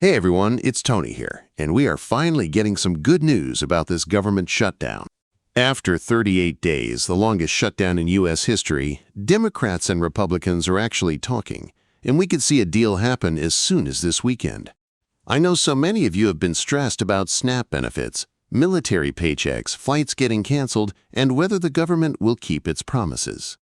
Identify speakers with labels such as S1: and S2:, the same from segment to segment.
S1: Hey everyone, it's Tony here, and we are finally getting some good news about this government shutdown. After 38 days, the longest shutdown in U.S. history, Democrats and Republicans are actually talking, and we could see a deal happen as soon as this weekend. I know so many of you have been stressed about SNAP benefits, military paychecks, flights getting canceled, and whether the government will keep its promises.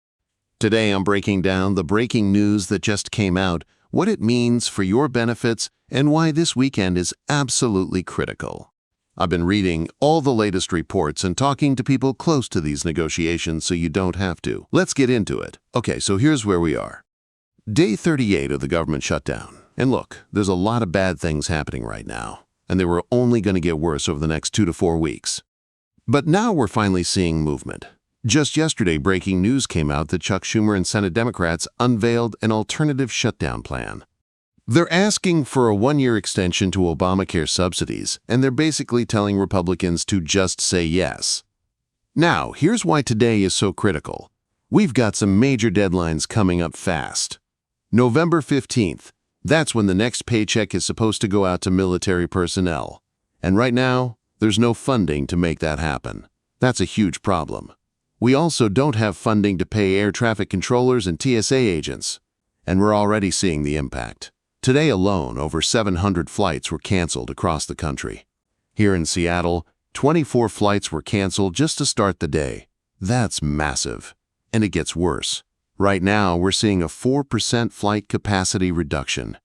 S1: Today I'm breaking down the breaking news that just came out, what it means for your benefits, and why this weekend is absolutely critical. I've been reading all the latest reports and talking to people close to these negotiations so you don't have to. Let's get into it. Okay, so here's where we are. Day 38 of the government shutdown. And look, there's a lot of bad things happening right now, and they were only going to get worse over the next 2 to 4 weeks. But now we're finally seeing movement. Just yesterday, breaking news came out that Chuck Schumer and Senate Democrats unveiled an alternative shutdown plan. They're asking for a 1-year extension to Obamacare subsidies, and they're basically telling Republicans to just say yes. Now, here's why today is so critical. We've got some major deadlines coming up fast. November 15th, that's when the next paycheck is supposed to go out to military personnel. And right now, there's no funding to make that happen. That's a huge problem. We also don't have funding to pay air traffic controllers and TSA agents, and we're already seeing the impact. Today alone, over 700 flights were canceled across the country. Here in Seattle, 24 flights were canceled just to start the day. That's massive. And it gets worse. Right now, we're seeing a 4% flight capacity reduction.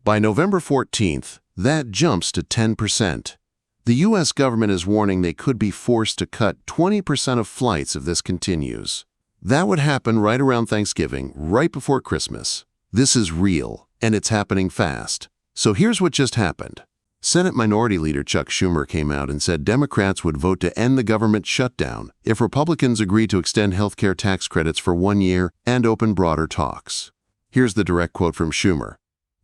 S1: By November 14th, that jumps to 10%. The U.S. government is warning they could be forced to cut 20% of flights if this continues. That would happen right around Thanksgiving, right before Christmas. This is real, and it's happening fast. So here's what just happened. Senate Minority Leader Chuck Schumer came out and said Democrats would vote to end the government shutdown if Republicans agree to extend healthcare tax credits for 1 year and open broader talks. Here's the direct quote from Schumer.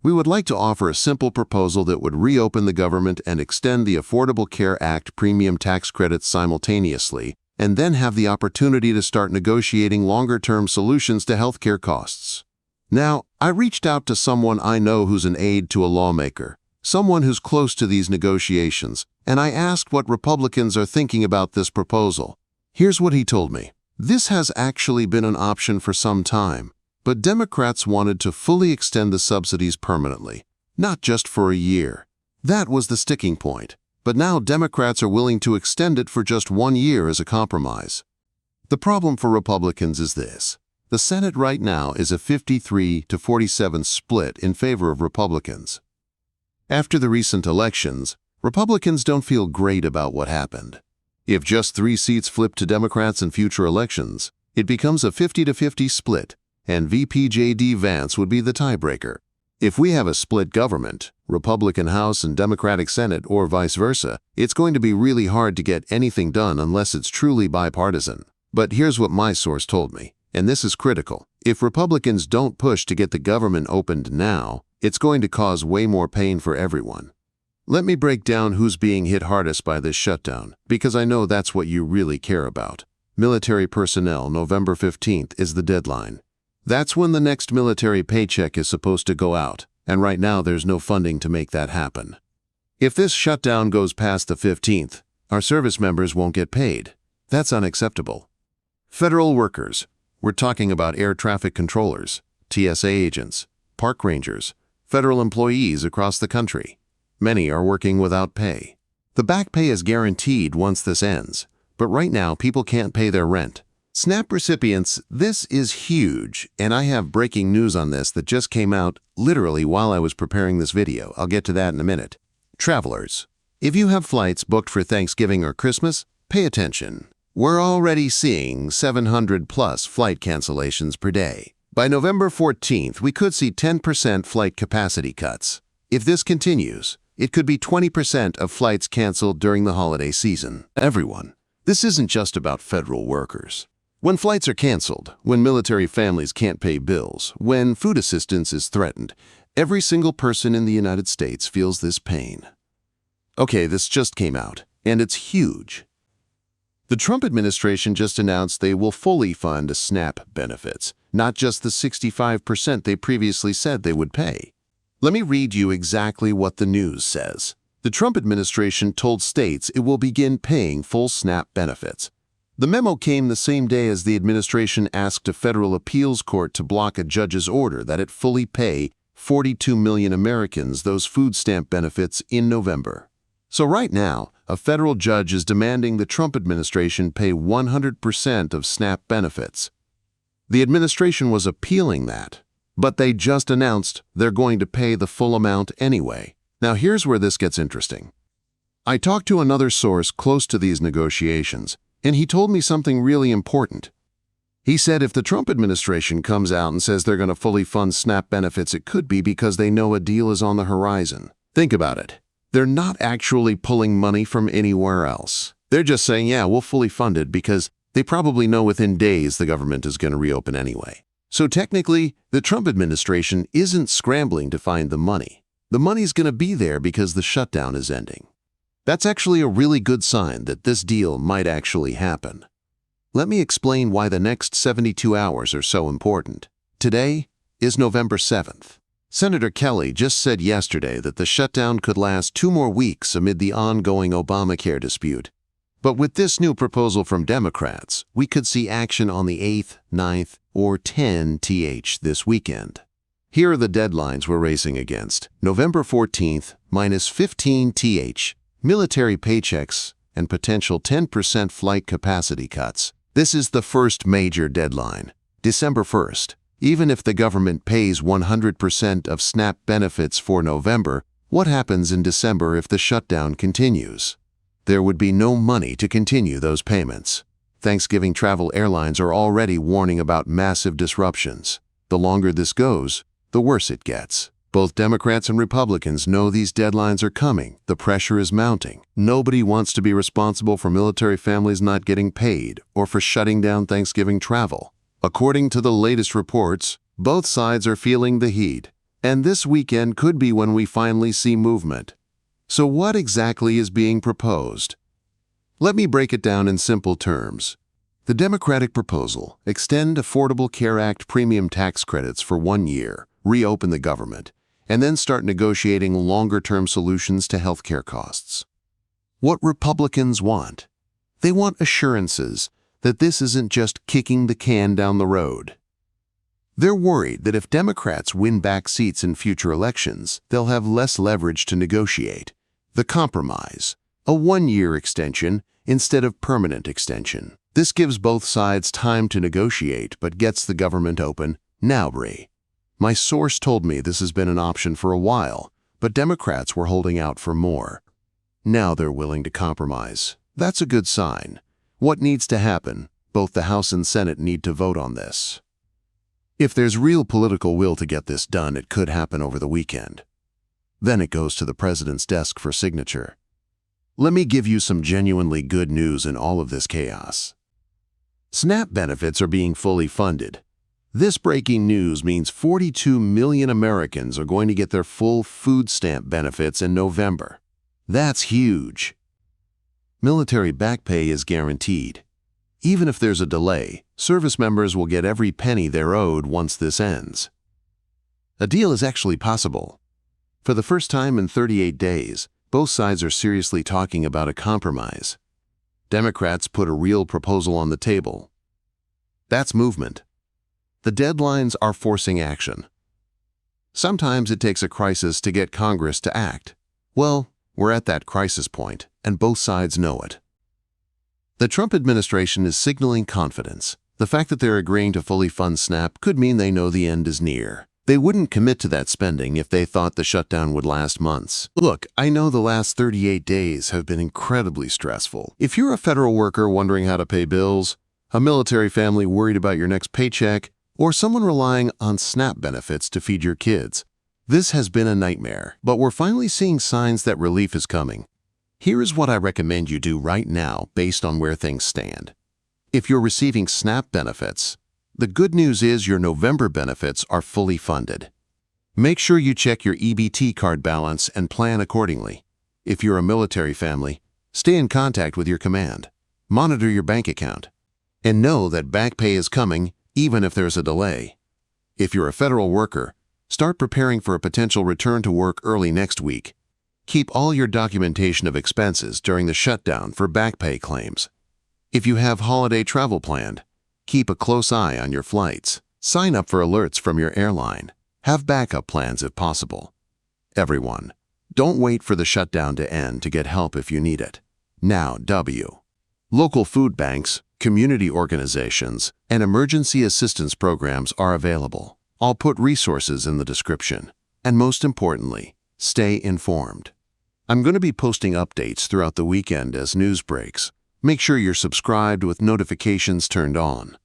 S1: "We would like to offer a simple proposal that would reopen the government and extend the Affordable Care Act premium tax credits simultaneously, and then have the opportunity to start negotiating longer-term solutions to healthcare costs." Now, I reached out to someone I know who's an aide to a lawmaker, someone who's close to these negotiations, and I asked what Republicans are thinking about this proposal. Here's what he told me. This has actually been an option for some time, but Democrats wanted to fully extend the subsidies permanently, not just for a year. That was the sticking point, but now Democrats are willing to extend it for just 1 year as a compromise. The problem for Republicans is this. The Senate right now is a 53-47 split in favor of Republicans. After the recent elections, Republicans don't feel great about what happened. If just 3 seats flip to Democrats in future elections, it becomes a 50-50 split, and VP J.D. Vance would be the tiebreaker. If we have a split government, Republican House and Democratic Senate or vice versa, it's going to be really hard to get anything done unless it's truly bipartisan. But here's what my source told me. And this is critical. If Republicans don't push to get the government opened now, it's going to cause way more pain for everyone. Let me break down who's being hit hardest by this shutdown, because I know that's what you really care about. Military personnel, November 15th is the deadline. That's when the next military paycheck is supposed to go out, and right now there's no funding to make that happen. If this shutdown goes past the 15th, our service members won't get paid. That's unacceptable. Federal workers. We're talking about air traffic controllers, TSA agents, park rangers, federal employees across the country. Many are working without pay. The back pay is guaranteed once this ends, but right now people can't pay their rent. SNAP recipients, this is huge, and I have breaking news on this that just came out literally while I was preparing this video. I'll get to that in a minute. Travelers. If you have flights booked for Thanksgiving or Christmas, pay attention. We're already seeing 700+ flight cancellations per day. By November 14th, we could see 10% flight capacity cuts. If this continues, it could be 20% of flights canceled during the holiday season. Everyone. This isn't just about federal workers. When flights are canceled, when military families can't pay bills, when food assistance is threatened, every single person in the United States feels this pain. Okay, this just came out, and it's huge. The Trump administration just announced they will fully fund SNAP benefits, not just the 65% they previously said they would pay. Let me read you exactly what the news says. The Trump administration told states it will begin paying full SNAP benefits. The memo came the same day as the administration asked a federal appeals court to block a judge's order that it fully pay 42 million Americans those food stamp benefits in November. So right now, a federal judge is demanding the Trump administration pay 100% of SNAP benefits. The administration was appealing that, but they just announced they're going to pay the full amount anyway. Now here's where this gets interesting. I talked to another source close to these negotiations, and he told me something really important. He said if the Trump administration comes out and says they're going to fully fund SNAP benefits, it could be because they know a deal is on the horizon. Think about it. They're not actually pulling money from anywhere else. They're just saying, yeah, we'll fully fund it because they probably know within days the government is going to reopen anyway. So technically, the Trump administration isn't scrambling to find the money. The money's going to be there because the shutdown is ending. That's actually a really good sign that this deal might actually happen. Let me explain why the next 72 hours are so important. Today is November 7th. Senator Kelly just said yesterday that the shutdown could last 2 more weeks amid the ongoing Obamacare dispute. But with this new proposal from Democrats, we could see action on the 8th, 9th, or 10th this weekend. Here are the deadlines we're racing against. November 14th, minus 15th, military paychecks, and potential 10% flight capacity cuts. This is the first major deadline. December 1st. Even if the government pays 100% of SNAP benefits for November, what happens in December if the shutdown continues? There would be no money to continue those payments. Thanksgiving travel airlines are already warning about massive disruptions. The longer this goes, the worse it gets. Both Democrats and Republicans know these deadlines are coming. The pressure is mounting. Nobody wants to be responsible for military families not getting paid or for shutting down Thanksgiving travel. According to the latest reports, both sides are feeling the heat, and this weekend could be when we finally see movement. So what exactly is being proposed? Let me break it down in simple terms. The Democratic proposal: extend Affordable Care Act premium tax credits for 1 year, reopen the government, and then start negotiating longer-term solutions to healthcare costs. What Republicans want? They want assurances that this isn't just kicking the can down the road. They're worried that if Democrats win back seats in future elections, they'll have less leverage to negotiate. The compromise: a 1-year extension instead of permanent extension. This gives both sides time to negotiate but gets the government open now. My source told me this has been an option for a while, but Democrats were holding out for more. Now they're willing to compromise. That's a good sign. What needs to happen? Both the House and Senate need to vote on this. If there's real political will to get this done, it could happen over the weekend. Then it goes to the president's desk for signature. Let me give you some genuinely good news in all of this chaos. SNAP benefits are being fully funded. This breaking news means 42 million Americans are going to get their full food stamp benefits in November. That's huge. Military back pay is guaranteed. Even if there's a delay, service members will get every penny they're owed once this ends. A deal is actually possible. For the first time in 38 days, both sides are seriously talking about a compromise. Democrats put a real proposal on the table. That's movement. The deadlines are forcing action. Sometimes it takes a crisis to get Congress to act. Well, we're at that crisis point, and both sides know it. The Trump administration is signaling confidence. The fact that they're agreeing to fully fund SNAP could mean they know the end is near. They wouldn't commit to that spending if they thought the shutdown would last months. Look, I know the last 38 days have been incredibly stressful. If you're a federal worker wondering how to pay bills, a military family worried about your next paycheck, or someone relying on SNAP benefits to feed your kids, this has been a nightmare. But we're finally seeing signs that relief is coming. Here is what I recommend you do right now based on where things stand. If you're receiving SNAP benefits, the good news is your November benefits are fully funded. Make sure you check your EBT card balance and plan accordingly. If you're a military family, stay in contact with your command. Monitor your bank account. And know that back pay is coming even if there's a delay. If you're a federal worker, Start preparing for a potential return to work early next week. Keep all your documentation of expenses during the shutdown for back pay claims. If you have holiday travel planned, keep a close eye on your flights. Sign up for alerts from your airline. Have backup plans if possible. Everyone, don't wait for the shutdown to end to get help if you need it. Now, local food banks, community organizations, and emergency assistance programs are available. I'll put resources in the description. And most importantly, stay informed. I'm going to be posting updates throughout the weekend as news breaks. Make sure you're subscribed with notifications turned on.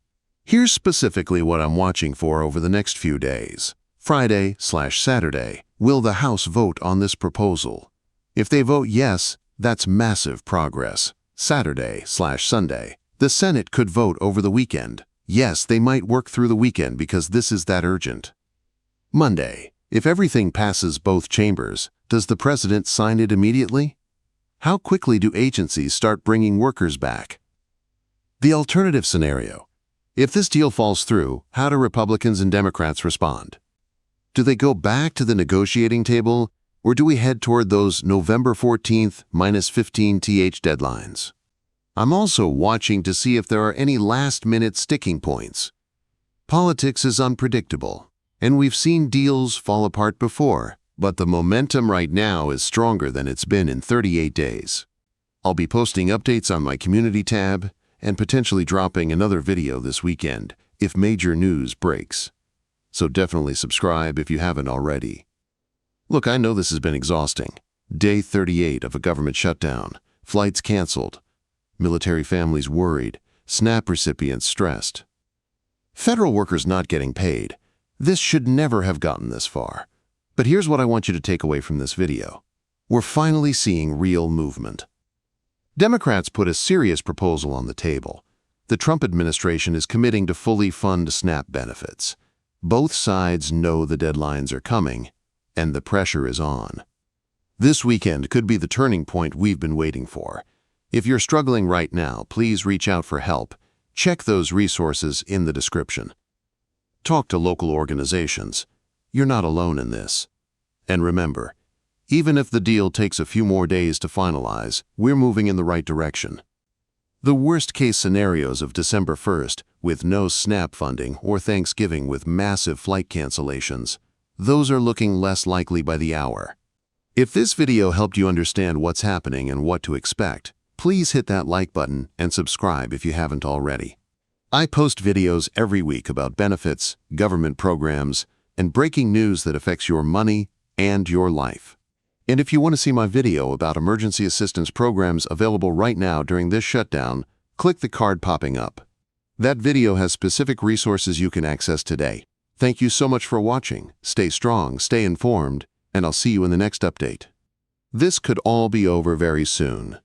S1: Here's specifically what I'm watching for over the next few days. Friday/Saturday, will the House vote on this proposal? If they vote yes, that's massive progress. Saturday/Sunday, the Senate could vote over the weekend. Yes, they might work through the weekend because this is that urgent. Monday, if everything passes both chambers, does the president sign it immediately? How quickly do agencies start bringing workers back? The alternative scenario. If this deal falls through, how do Republicans and Democrats respond? Do they go back to the negotiating table, or do we head toward those November 14th -15th deadlines? I'm also watching to see if there are any last-minute sticking points. Politics is unpredictable, and we've seen deals fall apart before, but the momentum right now is stronger than it's been in 38 days. I'll be posting updates on my community tab and potentially dropping another video this weekend if major news breaks. So definitely subscribe if you haven't already. Look, I know this has been exhausting. Day 38 of a government shutdown, flights canceled, military families worried, SNAP recipients stressed. Federal workers not getting paid. This should never have gotten this far. But here's what I want you to take away from this video. We're finally seeing real movement. Democrats put a serious proposal on the table. The Trump administration is committing to fully fund SNAP benefits. Both sides know the deadlines are coming, and the pressure is on. This weekend could be the turning point we've been waiting for. If you're struggling right now, please reach out for help. Check those resources in the description. Talk to local organizations. You're not alone in this. And remember, even if the deal takes a few more days to finalize, we're moving in the right direction. The worst-case scenarios of December 1st, with no SNAP funding, or Thanksgiving with massive flight cancellations, those are looking less likely by the hour. If this video helped you understand what's happening and what to expect, please hit that like button and subscribe if you haven't already. I post videos every week about benefits, government programs, and breaking news that affects your money and your life. And if you want to see my video about emergency assistance programs available right now during this shutdown, click the card popping up. That video has specific resources you can access today. Thank you so much for watching. Stay strong, stay informed, and I'll see you in the next update. This could all be over very soon.